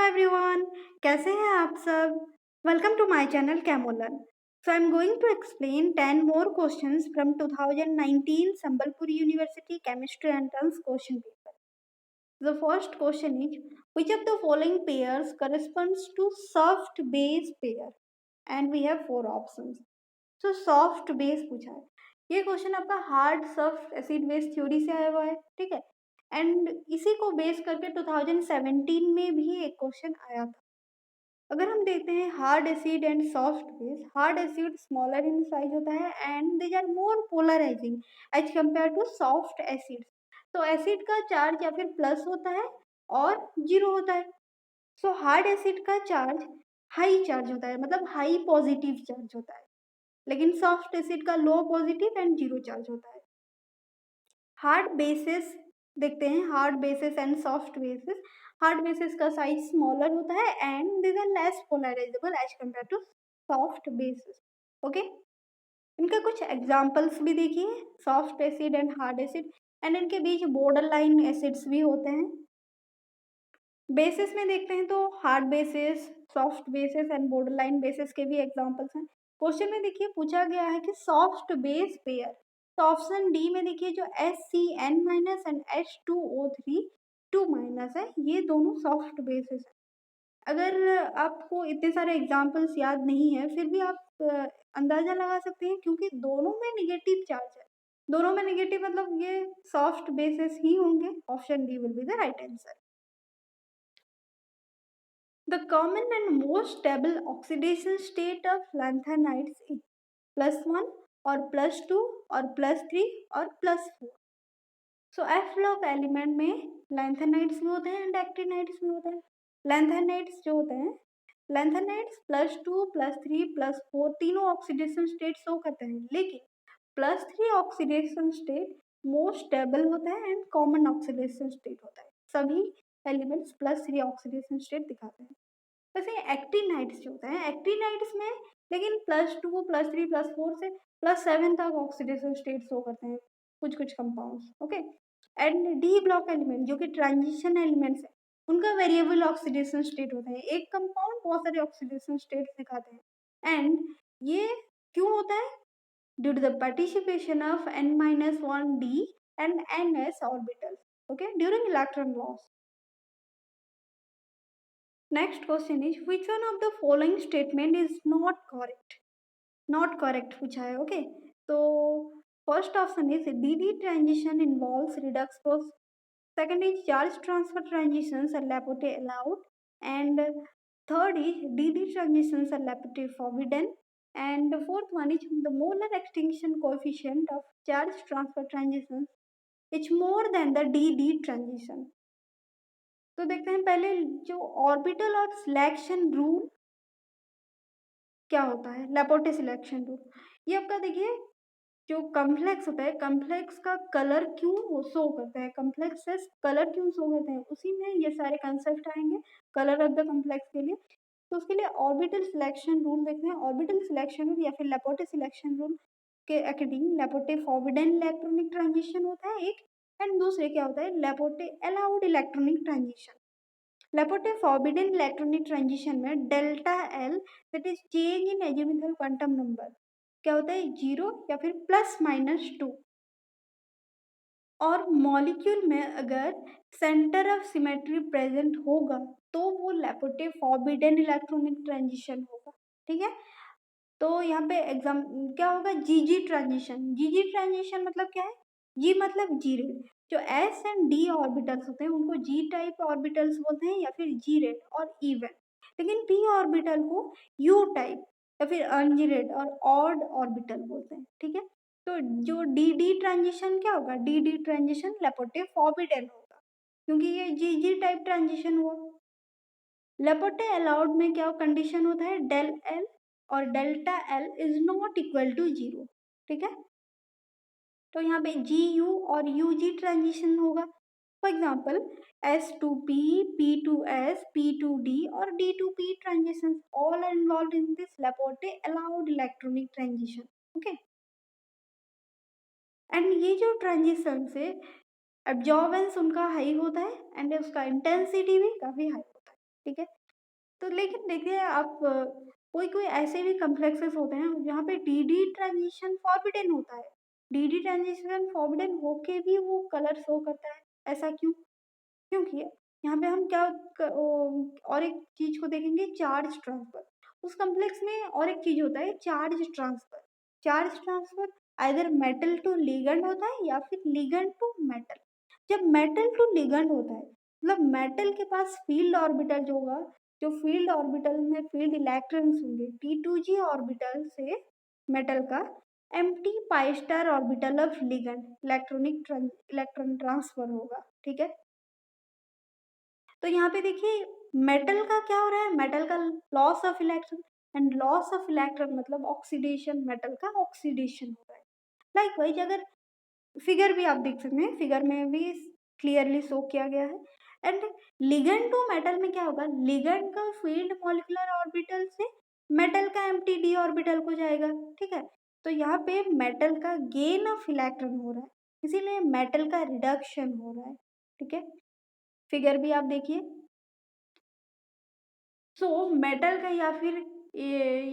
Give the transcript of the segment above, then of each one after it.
Everyone, कैसे हैं आप सब? वेलकम टू माय चैनल कैमोलन। So I am going to explain 10 more questions from 2019 Sambalpur university chemistry entrance question paper. The first question is, which of the following pairs corresponds to soft base pair? And we have four options. So soft base पूछा है. ये question आपका hard soft acid base theory से आया हुआ है, ठीक है. एंड इसी को बेस करके 2017 में भी एक क्वेश्चन आया था. अगर हम देखते हैं hard acid and soft base, hard acid smaller in size होता है and they are more polarising as compare to soft acid. तो एसिड का चार्ज या फिर प्लस होता है और जीरो होता है. सो हार्ड एसिड का चार्ज हाई चार्ज होता है, मतलब हाई पॉजिटिव चार्ज होता है, लेकिन सॉफ्ट एसिड का low positive and zero charge होता है. हार्ड बेसिस देखते हैं, hard basis and soft basis. Hard basis का साइज स्मॉलर होता है and these are less polarisable as compare to soft basis. Okay, इनका कुछ एग्जांपल्स भी देखिए, soft acid and hard acid, and इनके बीच बॉर्डर लाइन एसिड्स भी होते हैं. बेसिस में देखते हैं तो hard basis, soft basis and border line basis के भी एग्जांपल्स हैं. क्वेश्चन में देखिए पूछा गया है कि सॉफ्ट बेस पेयर, तो ऑप्शन डी में देखिए जो SCN minus and H2O3 2 minus है, ये दोनों सॉफ्ट बेसिस है. अगर आपको इतने सारे एग्जांपल्स याद नहीं है फिर भी आप अंदाजा लगा सकते हैं, क्योंकि दोनों में निगेटिव चार्ज है. दोनों में निगेटिव मतलब ये सॉफ्ट बेसिस ही होंगे. Option D will be the right answer. The common and most stable oxidation state of lanthanides is +1 or +2 or +3 or +4. So F block element में लैंथेनाइड्स भी होते हैं एंड एक्टिनाइड्स भी होते हैं. लैंथेनाइड्स जो होते हैं, लैंथेनाइड्स +2 +3 +4 तीनों ऑक्सीडेशन स्टेट शो करते हैं, लेकिन +3 ऑक्सीडेशन स्टेट मोस्ट स्टेबल होता है एंड कॉमन ऑक्सीडेशन स्टेट होता है. सभी एलिमेंट्स +3 ऑक्सीडेशन स्टेट दिखाते हैं. वैसे एक्टिनाइड्स जो होते हैं, एक्टिनाइड्स में लेकिन +2 +3 +4 से +7 तक ऑक्सीडेशन स्टेट शो करते हैं कुछ कुछ compounds. Okay, and D block element जो कि ट्रांजिशन एलिमेंट्स है, उनका वेरिएबल ऑक्सीडेशन स्टेट होता है. एक कंपाउंड बहुत सारे ऑक्सीडेशन स्टेट दिखाते हैं. एंड ये क्यों होता है? Due to the participation of N-1D and NS orbitals, okay, during electron loss. Next question is, which one of the following statement is not correct? Not correct पूछा है. ओके, तो first option is DD transition involves redox process. Second is charge transfer transitions are Laporte allowed, and third is DD transitions are Laporte forbidden, and the fourth one is the molar extinction coefficient of charge transfer transitions is more than the DD transition. तो देखते हैं पहले जो orbital और selection rule क्या होता है. लेपोर्टे selection rule, ये आपका देखिए जो कम्प्लेक्स होता है, कम्प्लेक्स का कलर क्यों शो करता है, कम्प्लेक्स से कलर क्यों शो करते हैं, उसी में ये सारे कंसेप्ट आएंगे कलर ऑफ द कम्प्लेक्स के लिए. तो उसके लिए ऑर्बिटल सिलेक्शन रूल देखते हैं. ऑर्बिटल सिलेक्शन रूल या फिर लेपोर्टे सिलेक्शन रूल के according Laporte forbidden electronic transition होता है एक, एंड दूसरे क्या होता है, Laporte allowed electronic transition. Laporte forbidden electronic transition में delta L, that is change in azimuthal quantum number, क्या होता है, 0 या फिर +-2. और मॉलिक्यूल में अगर सेंटर ऑफ सिमेट्री प्रेजेंट होगा तो वो लेपोर्टे फॉरबिडन इलेक्ट्रॉनिक ट्रांजिशन होगा. ठीक है, तो यहाँ पे एग्जाम क्या होगा, जीजी ट्रांजिशन. जीजी ट्रांजिशन मतलब क्या है, जी मतलब जी रेड. जो एस एंड डी ऑर्बिटल्स होते हैं उनको जी टाइप ऑर्बिटल्स बोलते हैं या फिर जी रेड और इवन. लेकिन पी ऑर्बिटल को यू टाइप या फिर अनजीरेड और ऑड ऑर्बिटल बोलते हैं. ठीक है, तो जो डी डी ट्रांजिशन क्या होगा, D D transition Laporte forbidden होगा, क्योंकि ये जी जी टाइप ट्रांजिशन हुआ. लेपोर्टे अलाउड में क्या कंडीशन होता है, डेल एल और delta L is not equal to 0. ठीक है, तो यहाँ पे जी यू और यू जी ट्रांजिशन होगा. For example S2P, P2S, P2D और D2P transitions all are involved in this Laporte allowed electronic transition. Okay, and ये जो ट्रांजिशन से एब्जॉर्बेंस उनका हाई होता है एंड उसका इंटेंसिटी भी काफी हाई होता है. ठीक है, तो लेकिन देखिए आप कोई-कोई ऐसे भी कॉम्प्लेक्सेस होते हैं जहाँ पे डी-डी ट्रांज़िशन फॉरबिडेन होता है। डी-डी ट्रांज़िशन फॉरबिडेन होके भी वो कलर शो करता है, ऐसा क्यों? क्योंकि यहाँ पे हम क्या और एक चीज़ को देखेंगे, चार्ज ट्रांसफर। उस कॉम्प्लेक्स में और एक चीज़ होता है, charge transfer. Charge transfer either metal to ligand होता है या फिर लिगैंड टू मेटल। जब मेटल टू लिगैंड होता है मतलब मेटल के पास फील्ड ऑर्बिटल जो होगा, जो फील्ड ऑर्बिटल में फील्ड इलेक्ट्रॉन्स होंगे, T2g ऑर्बिटल से मेटल का empty pi star orbital of ligand electron transfer होगा, ठीक है। तो यहाँ पे देखिए मेटल का क्या हो रहा है, मेटल का loss of electron, and loss of electron मतलब ऑक्सीडेशन, मेटल का ऑक्सीडेशन हो रहा है। लाइक वाइज अगर फिगर भी आप देख सकते हैं, फिगर में भी क्लियरली शो किया गया है। एंड लिगेंड टू मेटल में क्या होगा, लिगेंड का फील्ड मॉलिक्यूलर ऑर्बिटल से मेटल का एम्प्टी डी ऑर्बिटल को जाएगा, ठीक है। तो यहाँ पे मेटल का गेन ऑफ इलेक्ट्रॉन हो रहा है, इसीलिए मेटल का रिडक्शन हो रहा है, ठीक है। फिगर भी आप देखिए। सो मेटल का या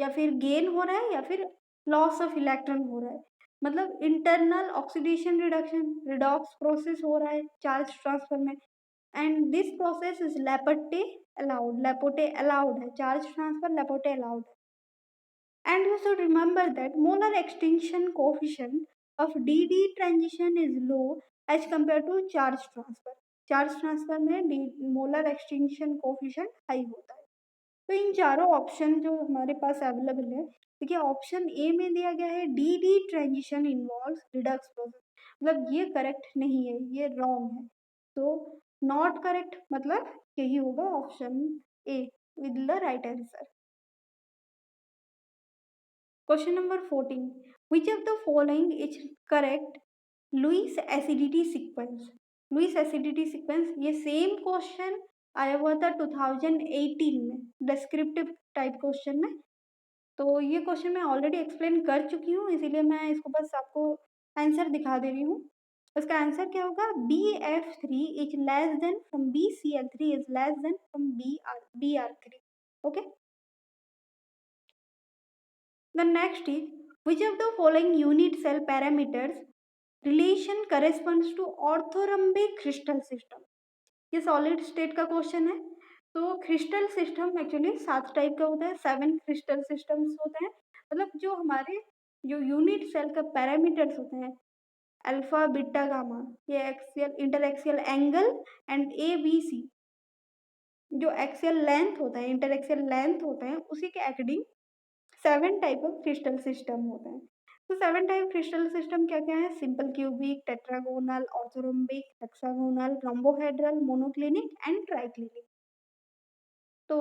फिर गेन हो रहा है या फिर लॉस ऑफ इलेक्ट्रॉन हो रहा है, मतलब internal oxidation reduction redox process हो रहा है चार्ज ट्रांसफर में। And this process is Laporte allowed है, चार्ज ट्रांसफर लेपोटे अलाउड है। And you should remember that molar extinction coefficient of dd transition is low as compared to charge transfer. Charge transfer में molar extinction coefficient high होता है। तो इन चारों option जो हमारे पास available है, देखिए ऑप्शन ए में दिया गया है D D transition involves Redux process, मतलब ये करेक्ट नहीं है, ये रॉन्ग है। तो नॉट करेक्ट मतलब यही होगा option A with the right answer. Question number 14, which of the following is correct Lewis acidity sequence. Lewis acidity sequence ये सेम क्वेश्चन आया हुआ था 2018 में डिस्क्रिप्टिव टाइप क्वेश्चन में। तो ये क्वेश्चन मैं ऑलरेडी एक्सप्लेन कर चुकी हूँ, इसीलिए मैं इसको बस आपको आंसर दिखा दे रही हूँ। इसका आंसर क्या होगा, BF3 is less than from BCl3 is less than from BR3, okay. The next is, which of the following unit cell parameters relation corresponds to orthorhombic crystal system? ये सॉलिड स्टेट का question है। तो crystal system actually 7 type का होता है, 7 crystal systems होते हैं। मतलब जो हमारे जो यूनिट सेल का पैरामीटर्स होते हैं, अल्फा बीटा गामा, ये axial interaxial angle and ABC, जो एक्सियल लेंथ होता है, इंटरएक्सियल लेंथ होते हैं, उसी के according 7 type of crystal system होते हैं। तो 7 टाइप क्रिस्टल सिस्टम क्या-क्या है? Simple cubic, tetragonal, orthorhombic, hexagonal, rhombohedral, monoclinic and triclinic. तो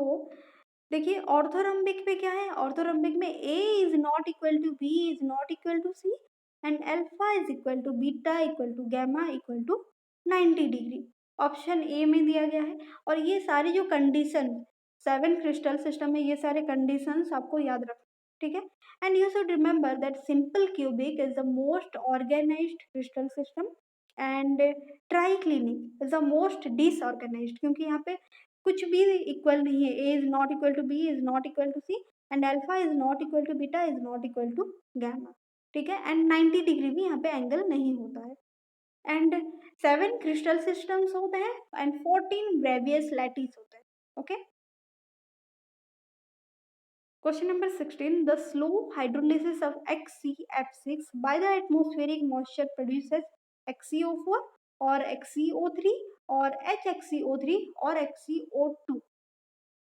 देखिए ऑर्थोरोम्बिक में क्या है, ऑर्थोरोम्बिक में A is not equal to B is not equal to C and alpha is equal to beta equal to gamma equal to 90 degree, option A में दिया गया है। और ये सारी जो कंडीशन 7 क्रिस्टल सिस्टम में, ये सारे कंडीशंस आपको याद रखना, ठीक है। And you should remember that simple cubic is the most organized crystal system and triclinic is the most disorganized, क्योंकि यहाँ पे कुछ भी इक्वल नहीं है, a is not equal to b is not equal to c and alpha is not equal to beta is not equal to gamma, ठीक है। And 90 degree भी यहाँ पे एंगल नहीं होता है। एंड 7 क्रिस्टल सिस्टम्स होते हैं एंड 14 ब्रेवियस लैटिस होते हैं, okay. Question number 16, the slow hydrolysis of XCF6 by the atmospheric moisture produces XCO4 और XCO3 और HXCO3 और XCO2।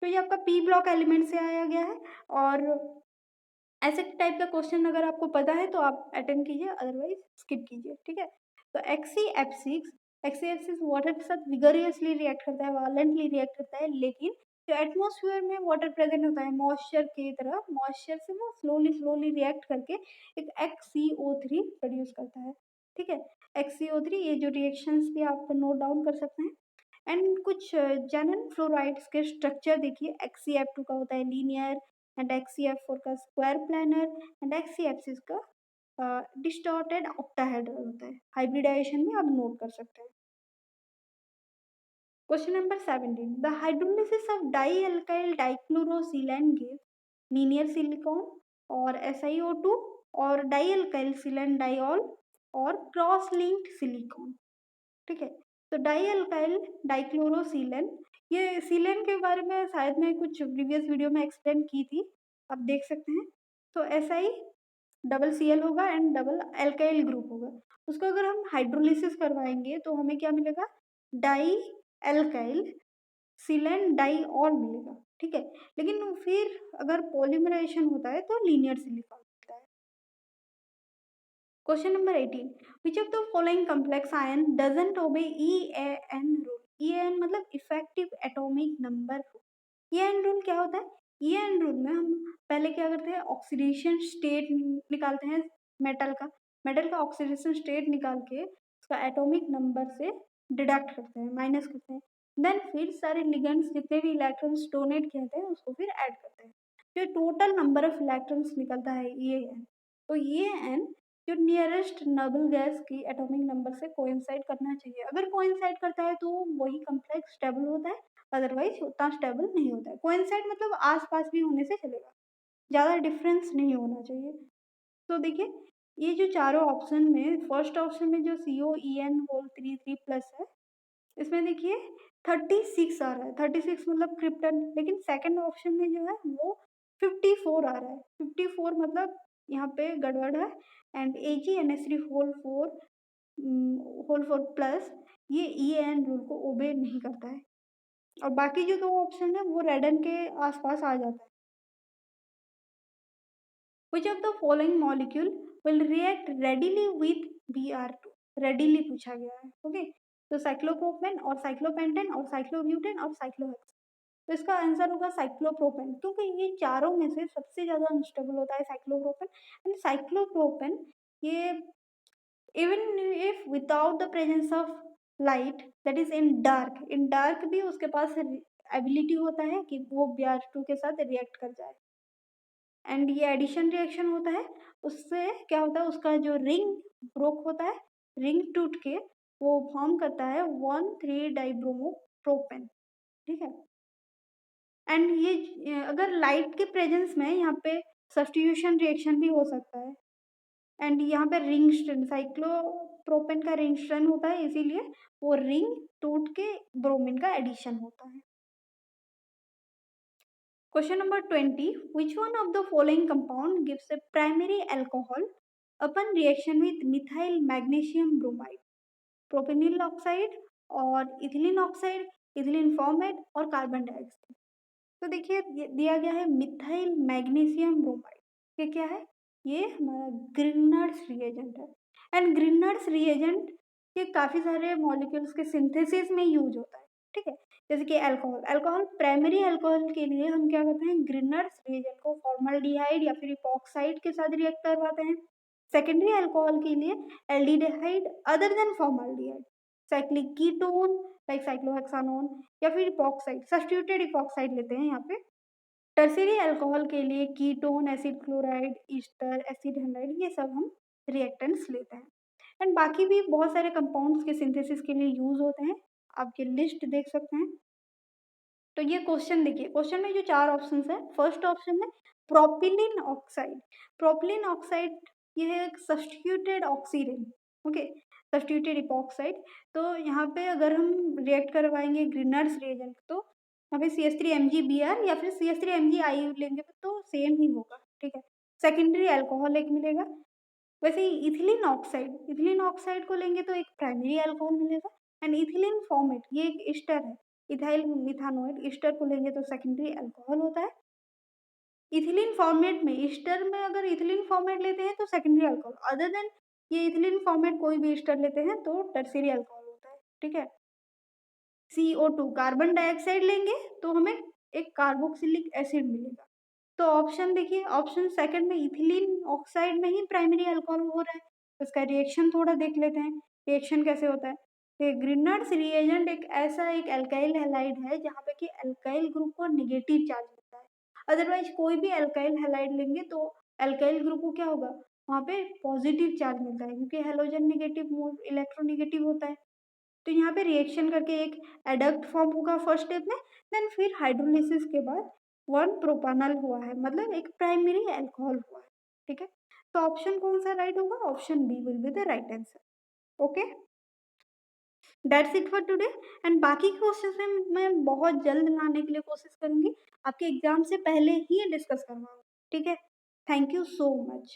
तो ये आपका पी ब्लॉक एलिमेंट से आया गया है। और ऐसे टाइप का क्वेश्चन अगर आपको पता है तो आप अटेंड कीजिए, अदरवाइज स्किप कीजिए, ठीक है। तो XCF6 वाटर के साथ विगरियसली रिएक्ट करता है, वायलेंटली रिएक्ट करता है, लेकिन जो एटमॉस्फेयर में वाटर प्रेजेंट होता है मॉइस्चर की तरह, मॉइस्चर से वो स्लोली स्लोली रिएक्ट करके एक XCO3 प्रोड्यूस करता है, ठीक है। XCO3, ये जो रिएक्शंस भी आप नोट डाउन कर सकते हैं। एंड कुछ जेनन फ्लोराइड्स के स्ट्रक्चर देखिए, XCF2 का होता है लीनियर एंड XCF4 का स्क्वायर प्लानर एंड XCF6 का डिस्टॉर्टेड ऑक्टाहेड्रल होता है। हाइब्रिडाइजेशन में आप नोट कर सकते हैं। Question number 17. The hydrolysis of dialkyl dichlorosilane gives linear silicon or SiO2 or dialkyl silane diol और क्रॉस लिंक्ड सिलिकॉन. ठीक है, तो डाइअल्काइल डाइक्लोरोसिलेन, ये सिलेन के बारे में शायद मैं कुछ प्रीवियस वीडियो में एक्सप्लेन की थी, आप देख सकते हैं. तो SI डबल Cl होगा एंड डबल एल्काइल ग्रुप होगा. उसको अगर हम हाइड्रोलिसिस करवाएंगे तो हमें क्या मिलेगा, डाई एल्काइल सिलेन डाइऑल मिलेगा. ठीक है, लेकिन फिर अगर पॉलीमराइजेशन होता है तो लीनियर सिलिकॉन मिलता है. Question number 18. Which of the following complex ion doesn't obey EAN rule. EAN मतलब effective atomic number rule. EAN rule क्या होता है? EAN रूल में हम पहले क्या करते हैं, ऑक्सीडेशन स्टेट निकालते हैं मेटल का ऑक्सीडेशन स्टेट निकाल के उसका एटॉमिक नंबर से डिडक्ट करते हैं, माइनस करते हैं. देन फिर सारे लिगेंड्स जितने भी इलेक्ट्रॉन्स डोनेट किए थे उसको फिर ऐड करते हैं. जो टोटल नंबर ऑफ इलेक्ट्रॉन्स निकलता है EAN, तो EAN जो नियरेस्ट नोबल गैस की एटॉमिक नंबर से कोइंसाइड करना चाहिए. अगर कोइंसाइड करता है तो वही कॉम्प्लेक्स स्टेबल होता है, अदरवाइज उतना स्टेबल नहीं होता है. कोइंसाइड मतलब आसपास भी होने से चलेगा, ज़्यादा डिफरेंस नहीं होना चाहिए. तो देखिए, ये जो चारों ऑप्शन में फर्स्ट ऑप्शन में जो COEN होल 3 प्लस है, इसमें देखिए 36 आ रहा है. 36 मतलब क्रिप्टन. लेकिन सेकंड ऑप्शन में जो है वो 54 आ रहा है. 54 मतलब यहाँ पे गड़बड़ है. एंड AgNH3 होल 4 प्लस ये EAN रूल को ओबे नहीं करता है. और बाकी जो दो ऑप्शन है वो रेडन के आसपास आ जाता है. Which of the following molecule will react readily with Br2? readily पूछा गया है. ओके, तो साइक्लोप्रोपेन और साइक्लोपेंटेन और साइक्लोब्यूटेन और साइक्लोहेक्सेन. तो इसका आंसर होगा साइक्लोप्रोपेन, क्योंकि ये चारों में से सबसे ज़्यादा अनस्टेबल होता है साइक्लोप्रोपेन. एंड साइक्लोप्रोपेन ये even if without the presence of light, that is in dark भी उसके पास एबिलिटी होता है कि वो Br2 के साथ रिएक्ट कर जाए. एंड ये एडिशन रिएक्शन होता है, उससे क्या होता है, उसका जो रिंग ब्रोक होता है, रिंग टूट के वो फॉर्म करता है 1,3 डाइब्रोमो प्रोपेन. ठीक है, एंड ये अगर लाइट के प्रेजेंस में यहाँ पे सब्स्टिट्यूशन रिएक्शन भी हो सकता है. एंड यहाँ पे रिंग स्ट्रेन, साइक्लोप्रोपेन का रिंग स्ट्रेन होता है, इसीलिए वो रिंग टूट के ब्रोमीन का एडिशन होता है. Question number 20. Which one of the following compound gives a primary alcohol upon reaction with methyl magnesium bromide? Propylene oxide और इथिलीन ऑक्साइड, इथिलीन फॉर्मेट और कार्बन डाइऑक्साइड. तो देखिए दिया गया है मिथाइल मैग्नीशियम ब्रोमाइड. ये क्या है? ये हमारा ग्रिनर्स रिएजेंट है. एंड ग्रिनर्स रिएजेंट ये काफ़ी सारे मॉलिक्यूल्स के सिंथेसिस में यूज होता है. ठीक है, जैसे कि अल्कोहल प्राइमरी अल्कोहल के लिए हम क्या करते हैं, ग्रिनर्स रिएजेंट को फॉर्मल्डिहाइड या फिर इपॉक्साइड के साथ रिएक्ट करवाते हैं. सेकेंडरी अल्कोहल के लिए aldehyde other than formaldehyde, cyclic ketone like cyclohexanone या फिर इपॉक्साइड, सब्स्टिट्यूटेड इपॉक्साइड लेते हैं यहाँ पे. टर्शियरी अल्कोहल के लिए ketone, acid chloride, Easter, acid halide, ये सब हम रिएक्टेंट्स लेते हैं. एंड बाकी भी बहुत सारे कंपाउंड्स के सिंथेसिस के लिए यूज होते हैं, आप ये लिस्ट देख सकते हैं. तो ये क्वेश्चन देखिए, क्वेश्चन में जो चार ऑप्शन है, फर्स्ट ऑप्शन है प्रोपिलिन ऑक्साइड. प्रोपिलिन ऑक्साइड ये है एक substituted oxidant. Okay, substituted epoxide. तो यहाँ पे अगर हम रिएक्ट करवाएंगे ग्रिनर्स रिएजेंट तो यहाँ पे CH3MgBr या फिर CH3MgI लेंगे तो सेम ही होगा. ठीक है, सेकेंडरी अल्कोहल एक मिलेगा. वैसे ही इथिलीन ऑक्साइड को लेंगे तो एक प्राइमरी अल्कोहल मिलेगा. एंड इथिलीन फॉर्मेट ये एक ईस्टर है, इथाइल मिथानोइड. ईस्टर को लेंगे तो सेकेंडरी अल्कोहल होता है. इथिलीन फॉर्मेट में ईस्टर में अगर इथिलीन फॉर्मेट लेते हैं तो सेकेंडरी अल्कोहल, अदर देन ये इथिलीन फॉर्मेट कोई भी ईस्टर लेते हैं तो टर्शियरी अल्कोहल होता है. ठीक है, CO2 कार्बन डाइऑक्साइड लेंगे तो हमें एक कार्बोक्सिलिक एसिड मिलेगा. तो ऑप्शन देखिए, ऑप्शन सेकंड में इथिलीन ऑक्साइड में ही प्राइमरी अल्कोहल हो रहा है. तो इसका रिएक्शन थोड़ा देख लेते हैं, रिएक्शन कैसे होता है. तो ग्रिनर्स रिएजेंट एक ऐसा एक अल्काइल हैलाइड है जहाँ पे कि अल्काइल ग्रुप को नेगेटिव चार्ज मिलता है. अदरवाइज कोई भी अल्काइल हैलाइड लेंगे तो अल्काइल ग्रुप को क्या होगा, वहाँ पे पॉजिटिव चार्ज मिलता है, क्योंकि हेलोजन नेगेटिव इलेक्ट्रोनेगेटिव होता है. तो यहाँ पे रिएक्शन करके एक एडक्ट फॉर्म होगा फर्स्ट स्टेप में, देन फिर हाइड्रोलिसिस के बाद 1 प्रोपानल हुआ है, मतलब एक प्राइमरी अल्कोहल हुआ है। ठीक है, तो ऑप्शन कौन सा राइट होगा? Option B will be the right answer. Okay, that's it for today. And बाकी क्वेश्चंस में मैं बहुत जल्द लाने के लिए कोशिश करूंगी, आपके एग्जाम से पहले ही डिस्कस करवाऊंगी। ठीक है, थैंक यू सो मच।